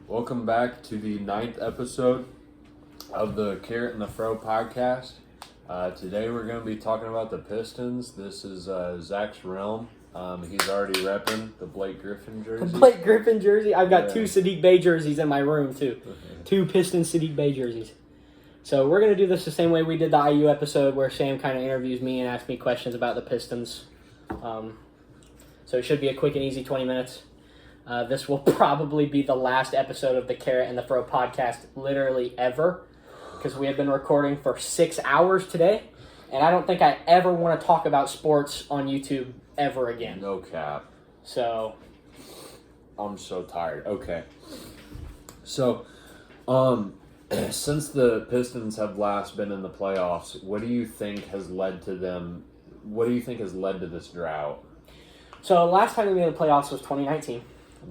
Welcome back to the 9th episode of the Carrot and the Fro podcast. Today we're going to be talking about the Pistons. This is Zach's realm. He's already repping the Blake Griffin jersey. The Blake Griffin jersey? I've got two Sadiq Bey jerseys in my room, too. Two Piston Sadiq Bey jerseys. So we're going to do this the same way we did the IU episode where Sam kind of interviews me and asks me questions about the Pistons. So it should be a quick and easy 20 minutes. This will probably be the last episode of the Carrot and the Fro podcast literally ever, because we have been recording for 6 hours today, and I don't think I ever want to talk about sports on YouTube ever again. No cap. So, I'm so tired. Okay. So, since the Pistons have last been in the playoffs, what do you think has led to them? What do you think has led to this drought? So last time we made the playoffs was 2019.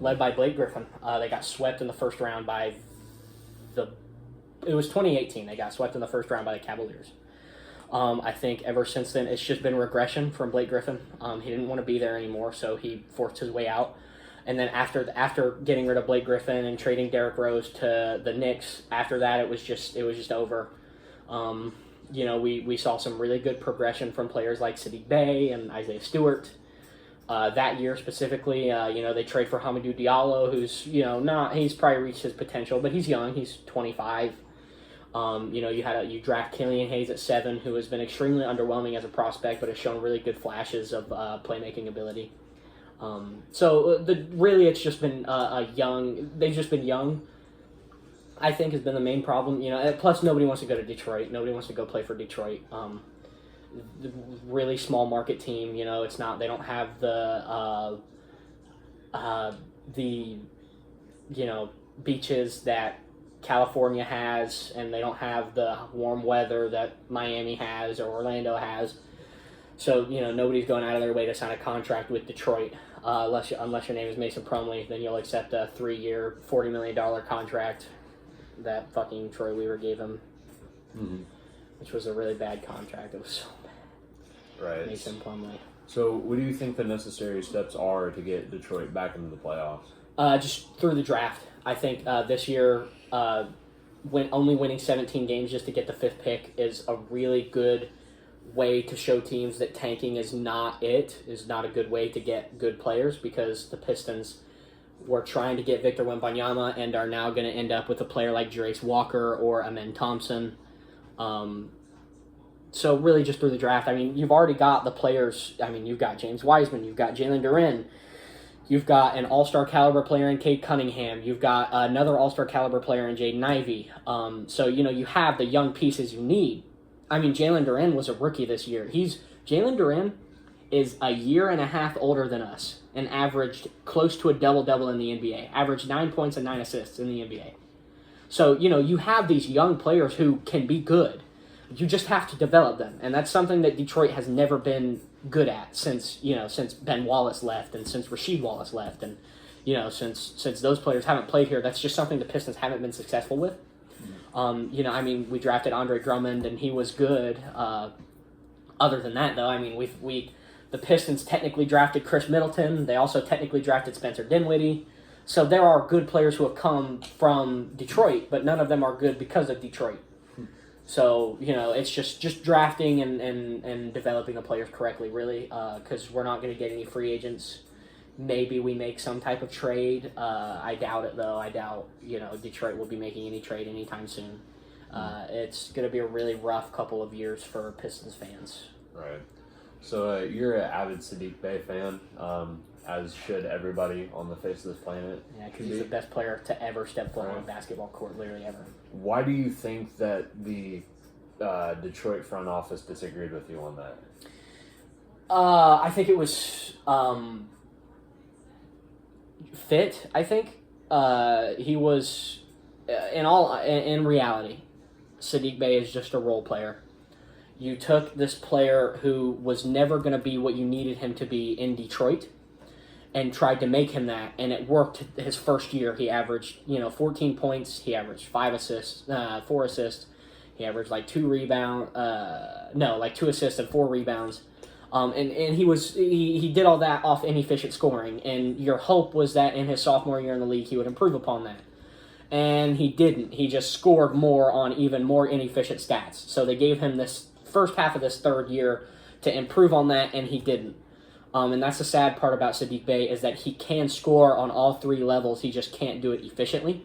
Led by Blake Griffin. They got swept in the first round by it was 2018. They got swept in the first round by the Cavaliers. I think ever since then, it's just been regression from Blake Griffin. He didn't want to be there anymore, so he forced his way out. And then after getting rid of Blake Griffin and trading Derrick Rose to the Knicks, after that, it was just over. We saw some really good progression from players like Sadiq Bey and Isaiah Stewart. That year specifically, they trade for Hamidou Diallo, who's, he's probably reached his potential, but he's young. He's 25. You draft Killian Hayes at 7, who has been extremely underwhelming as a prospect, but has shown really good flashes of playmaking ability. It's just been they've just been young, I think, has been the main problem. Plus nobody wants to go to Detroit. Nobody wants to go play for Detroit. The really small market team, it's not, they don't have the beaches that California has, and they don't have the warm weather that Miami has or Orlando has. So, nobody's going out of their way to sign a contract with Detroit, unless your name is Mason Plumlee, then you'll accept a 3-year, $40 million contract that fucking Troy Weaver gave him. Mm-hmm. Which was a really bad contract. It was so bad. Right. Mason Plumlee. So, what do you think the necessary steps are to get Detroit back into the playoffs? Just through the draft. I think this year, only winning 17 games just to get the 5th pick is a really good way to show teams that tanking is not a good way to get good players, because the Pistons were trying to get Victor Wembanyama and are now going to end up with a player like Jarace Walker or Amen Thompson. So really just through the draft, you've already got the players. You've got James Wiseman, you've got Jalen Duren, you've got an all-star caliber player in Cade Cunningham, you've got another all-star caliber player in Jaden Ivey. You have the young pieces you need. Jalen Duren was a rookie this year. Jalen Duren is a year and a half older than us and averaged close to a double-double in the NBA, averaged 9 points and 9 assists in the NBA. So, you have these young players who can be good. You just have to develop them. And that's something that Detroit has never been good at since Ben Wallace left and since Rasheed Wallace left. And, since those players haven't played here, that's just something the Pistons haven't been successful with. We drafted Andre Drummond and he was good. Other than that, though, the Pistons technically drafted Chris Middleton. They also technically drafted Spencer Dinwiddie. So there are good players who have come from Detroit, but none of them are good because of Detroit. So, it's just drafting and developing the players correctly, really, because we're not going to get any free agents. Maybe we make some type of trade. I doubt it, though. I doubt, Detroit will be making any trade anytime soon. It's going to be a really rough couple of years for Pistons fans. Right. So you're an avid Sadiq Bey fan, as should everybody on the face of this planet. Yeah, because he's the best player to ever step foot on a basketball court, literally ever. Why do you think that the Detroit front office disagreed with you on that? I think it was fit. I think he was in reality, Sadiq Bey is just a role player. You took this player who was never going to be what you needed him to be in Detroit and tried to make him that, and it worked. His first year, he averaged 14 points. He averaged 4 assists. He averaged 2 assists and 4 rebounds. And he did all that off inefficient scoring. And your hope was that in his sophomore year in the league, he would improve upon that. and he didn't. He just scored more on even more inefficient stats. So they gave him this first half of this third year to improve on that, and he didn't. And that's the sad part about Sadiq Bey is that he can score on all three levels. He just can't do it efficiently.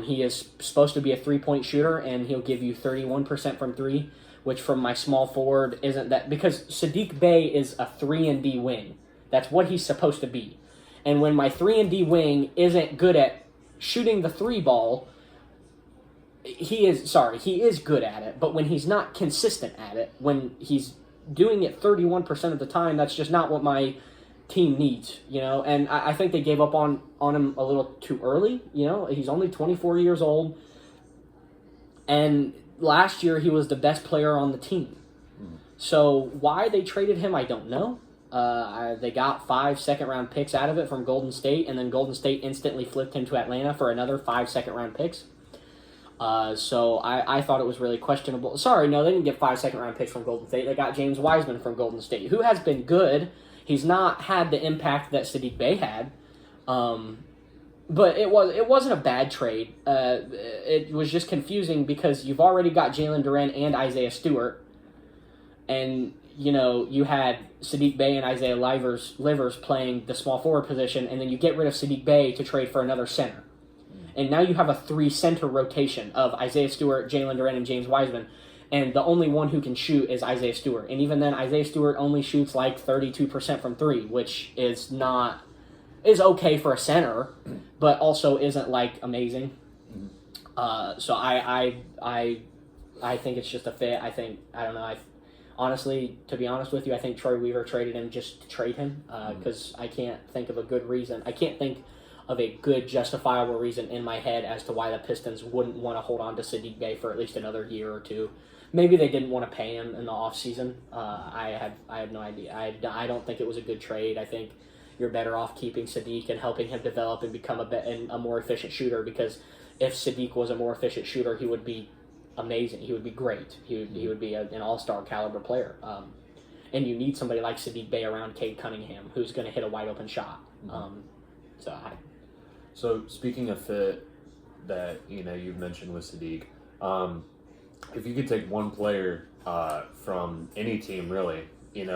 He is supposed to be a three-point shooter, and he'll give you 31% from three, which from my small forward isn't that, because Sadiq Bey is a 3-and-D wing. That's what he's supposed to be. And when my 3-and-D wing isn't good at shooting the three ball, he is good at it, but when he's not consistent at it, when he's doing it 31% of the time, that's just not what my team needs, and I think they gave up on him a little too early. He's only 24 years old, and last year he was the best player on the team. So why they traded him, I don't know. They got 5 second-round picks out of it from Golden State, and then Golden State instantly flipped him to Atlanta for another 5 second-round picks. So I thought it was really questionable. Sorry, no, they didn't get 5 second-round picks from Golden State. They got James Wiseman from Golden State, who has been good. He's not had the impact that Sadiq Bey had. But it wasn't a bad trade. It was just confusing because you've already got Jalen Duren and Isaiah Stewart, and you had Sadiq Bey and Isaiah Livers playing the small forward position, and then you get rid of Sadiq Bey to trade for another center. And now you have a 3-center rotation of Isaiah Stewart, Jalen Duren, and James Wiseman. And the only one who can shoot is Isaiah Stewart. And even then, Isaiah Stewart only shoots like 32% from three, which is okay for a center, but also isn't like amazing. So I think it's just a fit. I don't know. Honestly, to be honest with you, I think Troy Weaver traded him just to trade him because I can't think of a good reason. I can't think of a good justifiable reason in my head as to why the Pistons wouldn't want to hold on to Sadiq Bey for at least another year or two. Maybe they didn't want to pay him in the offseason. I have no idea. I don't think it was a good trade. I think you're better off keeping Sadiq and helping him develop and become a more efficient shooter, because if Sadiq was a more efficient shooter, he would be amazing. He would be great. He would be an all-star caliber player. And you need somebody like Sadiq Bey around Cade Cunningham who's going to hit a wide-open shot. So speaking of fit that you've mentioned with Sadiq, if you could take one player from any team, really,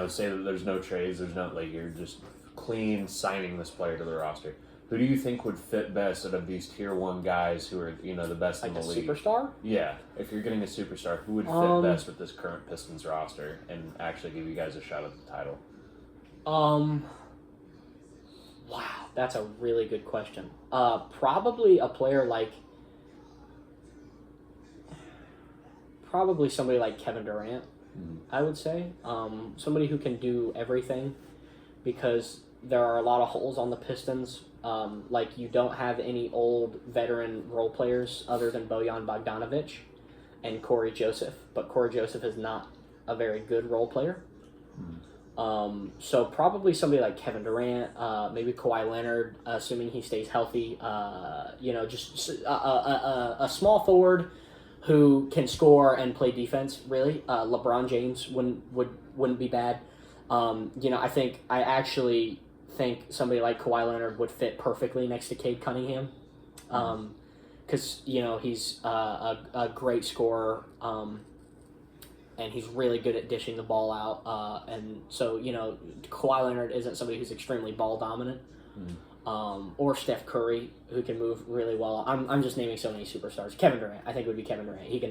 say that there's no trades, there's not you're just clean signing this player to the roster, who do you think would fit best out of these tier 1 guys who are the best in the league? Superstar? Yeah, if you're getting a superstar, who would fit best with this current Pistons roster and actually give you guys a shot at the title? Wow, that's a really good question. Probably a player probably somebody like Kevin Durant, I would say. Somebody who can do everything, because there are a lot of holes on the Pistons. You don't have any old veteran role players other than Bojan Bogdanovic and Corey Joseph, but Corey Joseph is not a very good role player. So probably somebody like Kevin Durant, maybe Kawhi Leonard, assuming he stays healthy. Just a small forward who can score and play defense. Really, LeBron James wouldn't be bad. I actually think somebody like Kawhi Leonard would fit perfectly next to Cade Cunningham, because he's a great scorer. And he's really good at dishing the ball out. And so, Kawhi Leonard isn't somebody who's extremely ball dominant. Or Steph Curry, who can move really well. I'm just naming so many superstars. Kevin Durant, I think it would be Kevin Durant. You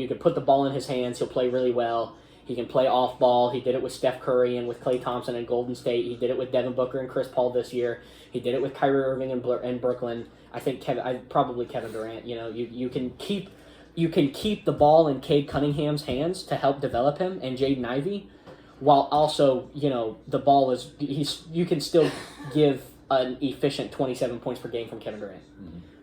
can put the ball in his hands. He'll play really well. He can play off ball. He did it with Steph Curry and with Klay Thompson in Golden State. He did it with Devin Booker and Chris Paul this year. He did it with Kyrie Irving in Brooklyn. I think probably Kevin Durant. You can keep the ball in Cade Cunningham's hands to help develop him, and Jaden Ivey, while also the ball is you can still give an efficient 27 points per game from Kevin Durant.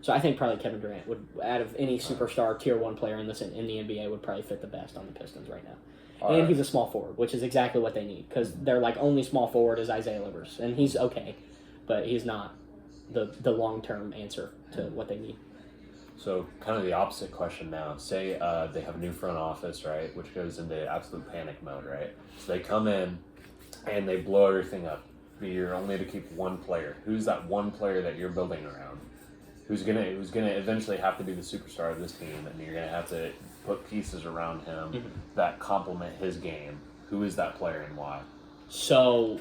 So I think probably Kevin Durant would, out of any superstar tier 1 player in the NBA, would probably fit the best on the Pistons right now. And he's a small forward, which is exactly what they need, because their only small forward is Isaiah Livers, and he's okay, but he's not the long-term answer to what they need. So kind of the opposite question now. Say they have a new front office, right, which goes into absolute panic mode, right? So they come in and they blow everything up. You're only to keep one player. Who's that one player that you're building around? who's gonna eventually have to be the superstar of this team, and you're gonna have to put pieces around him that complement his game. Who is that player and why? So,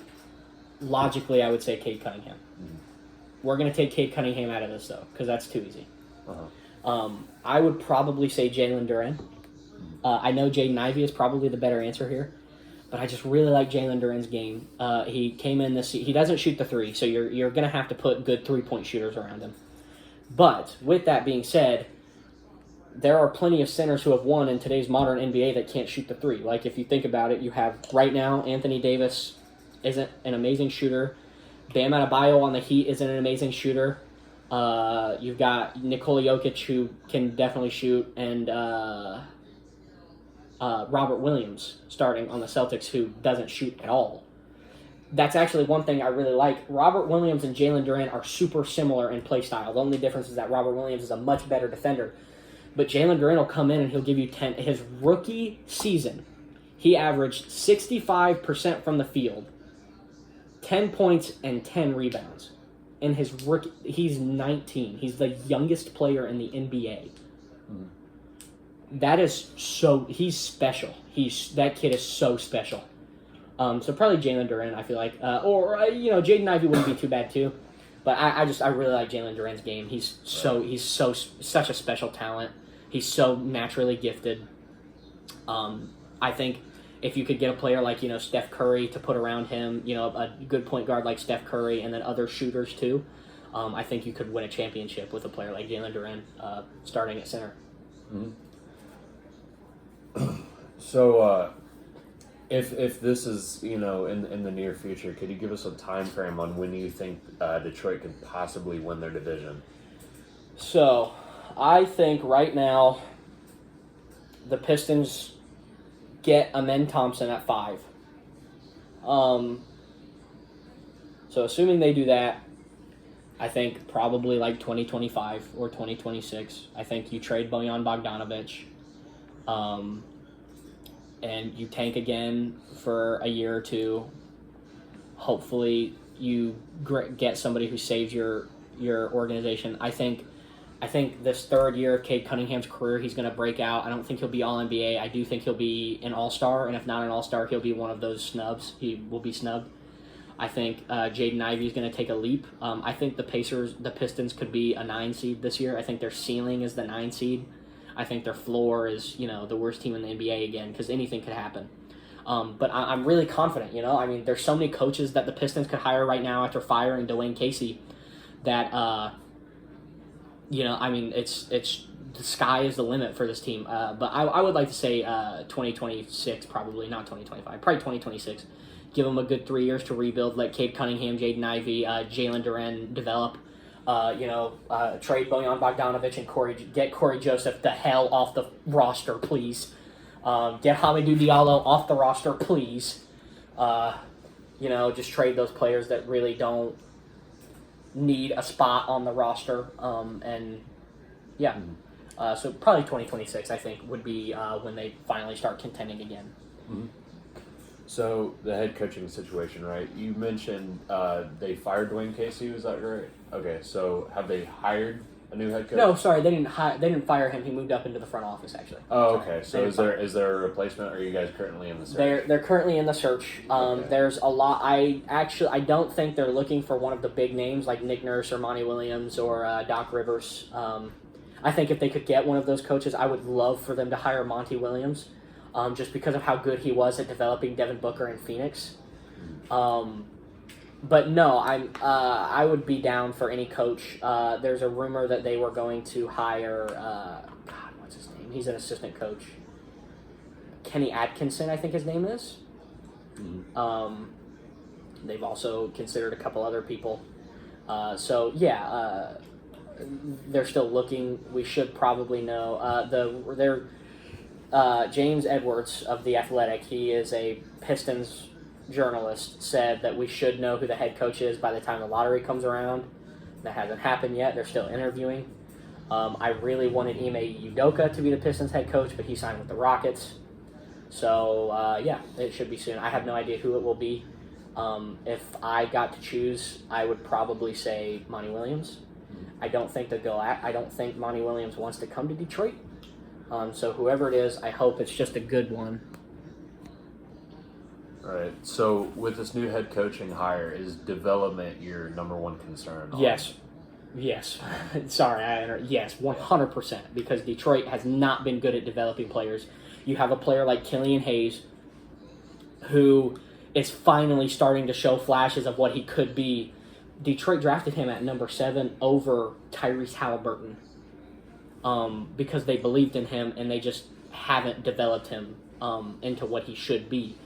logically, I would say Cade Cunningham. We're going to take Cade Cunningham out of this, though, because that's too easy. I would probably say Jalen Duren. I know Jaden Ivey is probably the better answer here, but I just really like Jalen Duren's game. He came in this. He doesn't shoot the three, so you're going to have to put good 3-point shooters around him. But with that being said, there are plenty of centers who have won in today's modern NBA that can't shoot the three. Like, if you think about it, you have right now Anthony Davis isn't an amazing shooter. Bam Adebayo on the Heat isn't an amazing shooter. You've got Nikola Jokic, who can definitely shoot, and Robert Williams starting on the Celtics, who doesn't shoot at all. That's actually one thing I really like. Robert Williams and Jalen Duren are super similar in play style. The only difference is that Robert Williams is a much better defender. But Jalen Duren will come in and he'll give you 10. His rookie season, he averaged 65% from the field, 10 points, and 10 rebounds. In his rookie, he's 19. He's the youngest player in the NBA. That is so. He's special. That kid is so special. So probably Jalen Duren, I feel like, or Jaden Ivey wouldn't be too bad too, but I really like Jalen Duren's game. He's such a special talent. He's so naturally gifted. I think if you could get a player like Steph Curry to put around him, a good point guard like Steph Curry, and then other shooters too, I think you could win a championship with a player like Jalen Duren starting at center. So. If this is, in the near future, could you give us a time frame on when you think Detroit could possibly win their division? So, I think right now the Pistons get Amen Thompson at 5. So, assuming they do that, I think probably like 2025 or 2026. I think you trade Bojan Bogdanovic. And you tank again for a year or two. Hopefully, you get somebody who saves your organization. I think this third year of Cade Cunningham's career, he's going to break out. I don't think he'll be All-NBA. I do think he'll be an All-Star, and if not an All-Star, he'll be one of those snubs. He will be snubbed. I think Jaden Ivey is going to take a leap. I think the Pistons could be a 9 seed this year. I think their ceiling is the 9 seed. I think their floor is, the worst team in the NBA again, because anything could happen. But I'm really confident, there's so many coaches that the Pistons could hire right now after firing Dwayne Casey that, it's the sky is the limit for this team. But I would like to say 2026, probably, not 2025, probably 2026. Give them a good 3 years to rebuild, let Cade Cunningham, Jaden Ivey, Jalen Duren develop. Trade Bojan Bogdanovic and get Corey Joseph the hell off the roster, please. Get Hamidou Diallo off the roster, please. Just trade those players that really don't need a spot on the roster. So probably 2026, I think, would be when they finally start contending again. So the head coaching situation, right? You mentioned they fired Dwayne Casey. Was that right? Okay. So have they hired a new head coach? No, sorry, they didn't fire him. He moved up into the front office, actually. Oh, okay. So is there a replacement? Or are you guys currently in the search? They're currently in the search. Okay. There's a lot. I don't think they're looking for one of the big names like Nick Nurse or Monty Williams or Doc Rivers. I think if they could get one of those coaches, I would love for them to hire Monty Williams. Just because of how good he was at developing Devin Booker in Phoenix. But no, I would be down for any coach. There's a rumor that they were going to hire, what's his name? He's an assistant coach. Kenny Atkinson, I think his name is. They've also considered a couple other people. They're still looking. We should probably know. James Edwards of The Athletic, he is a Pistons journalist, said that we should know who the head coach is by the time the lottery comes around. That hasn't happened yet. They're still interviewing. I really wanted Ime Udoka to be the Pistons head coach, but he signed with the Rockets. So, it should be soon. I have no idea who it will be. If I got to choose, I would probably say Monty Williams. I don't think they'll go I don't think Monty Williams wants to come to Detroit. So whoever it is, I hope it's just a good one. All right. So with this new head coaching hire, is development your number one concern? Yes. Sorry, yes, 100%. Because Detroit has not been good at developing players. You have a player like Killian Hayes, who is finally starting to show flashes of what he could be. Detroit drafted him at number 7 over Tyrese Halliburton, because they believed in him and they just haven't developed him into what he should be.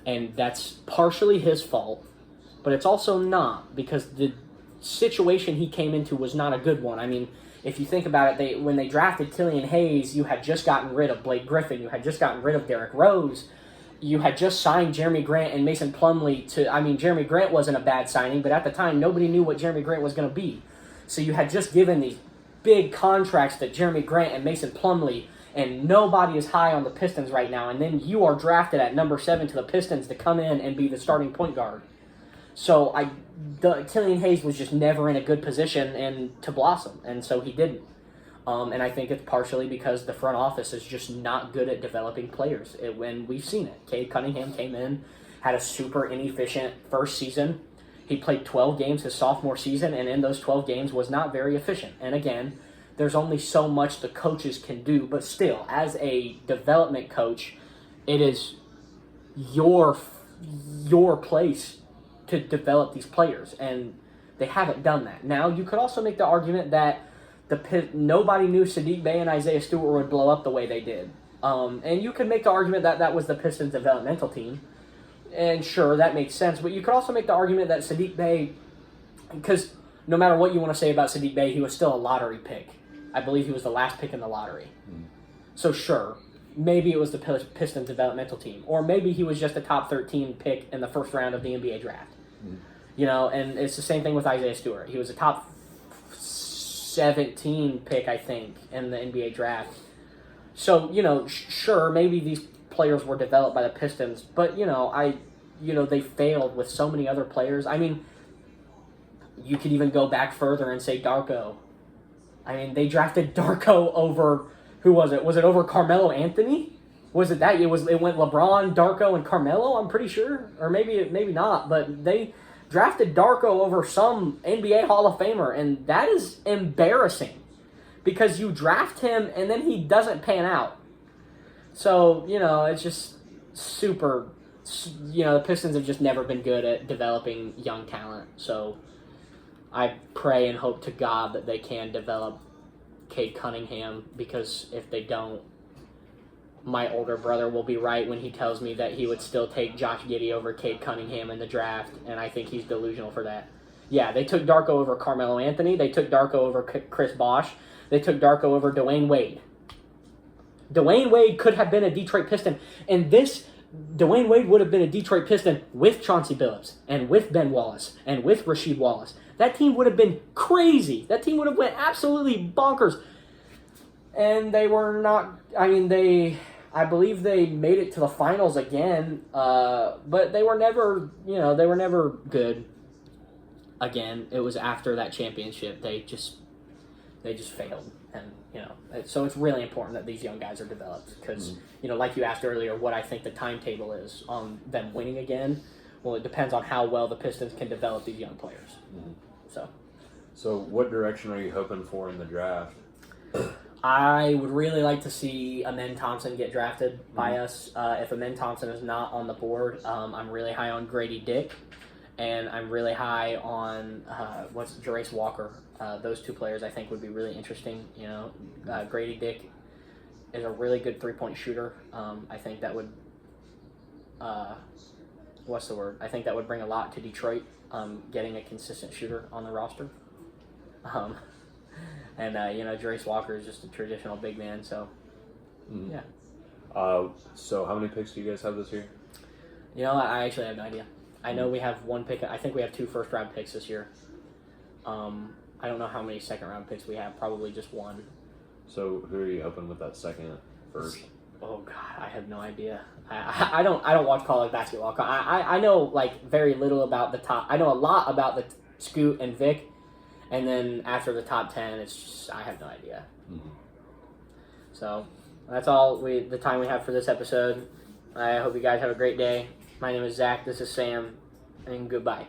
And that's partially his fault, but it's also not, because the situation he came into was not a good one. I mean, if you think about it, when they drafted Killian Hayes, you had just gotten rid of Blake Griffin, you had just gotten rid of Derrick Rose, you had just signed Jeremy Grant and Mason Plumlee Jeremy Grant wasn't a bad signing, but at the time, nobody knew what Jeremy Grant was going to be. So you had just given these big contracts to Jeremy Grant and Mason Plumlee, and nobody is high on the Pistons right now, and then you are drafted at number 7 to the Pistons to come in and be the starting point guard. So Killian Hayes was just never in a good position and to blossom, and so he didn't. And I think it's partially because the front office is just not good at developing players. When we've seen it. Cade Cunningham came in, had a super inefficient first season. He played 12 games his sophomore season, and in those 12 games was not very efficient. And again, there's only so much the coaches can do, but still, as a development coach, it is your place to develop these players, and they haven't done that. Now, you could also make the argument that nobody knew Sadiq Bey and Isaiah Stewart would blow up the way they did. And you could make the argument that that was the Pistons' developmental team, and sure, that makes sense, but you could also make the argument that Sadiq Bey, because no matter what you want to say about Sadiq Bey, he was still a lottery pick. I believe he was the last pick in the lottery. So sure, maybe it was the Pistons developmental team. Or maybe he was just a top 13 pick in the first round of the NBA draft. You know, and it's the same thing with Isaiah Stewart. He was a top 17 pick, I think, in the NBA draft. So, you know, sure, maybe these players were developed by the Pistons, but, they failed with so many other players. I mean, you could even go back further and say Darko. I mean, they drafted Darko over, who was it? Was it over Carmelo Anthony? Was it that? It went LeBron, Darko, and Carmelo, I'm pretty sure. Or maybe not, but they drafted Darko over some NBA Hall of Famer, and that is embarrassing. Because you draft him, and then he doesn't pan out. So, it's just super, the Pistons have just never been good at developing young talent. So I pray and hope to God that they can develop Cade Cunningham, because if they don't, my older brother will be right when he tells me that he would still take Josh Giddey over Cade Cunningham in the draft, and I think he's delusional for that. Yeah, they took Darko over Carmelo Anthony. They took Darko over Chris Bosh. They took Darko over Dwayne Wade. Dwayne Wade could have been a Detroit Piston, and Dwayne Wade would have been a Detroit Piston with Chauncey Billups and with Ben Wallace and with Rasheed Wallace. That team would have been crazy. That team would have went absolutely bonkers. And they were not, I believe they made it to the finals again, but they were never good again. It was after that championship. They just failed. And, so it's really important that these young guys are developed because, like you asked earlier, what I think the timetable is on them winning again. Well, it depends on how well the Pistons can develop these young players. So what direction are you hoping for in the draft? I would really like to see Amen Thompson get drafted by us. If Amen Thompson is not on the board, I'm really high on Grady Dick, and I'm really high on Jarace Walker. Those two players I think would be really interesting. Grady Dick is a really good three-point shooter. I think that would I think that would bring a lot to Detroit, getting a consistent shooter on the roster. And Jarace Walker is just a traditional big man, so yeah. So how many picks do you guys have this year? I actually have no idea. I know we have one pick. I think we have 2 first-round picks this year. I don't know how many second-round picks we have. Probably just 1. So who are you hoping with that first? Oh God, I have no idea. I don't watch college basketball. I know very little about the top. I know a lot about the Scoot and Vic, And then after the top 10, it's just, I have no idea. Mm-hmm. So that's all the time we have for this episode. I hope you guys have a great day. My name is Zach. This is Sam. And goodbye.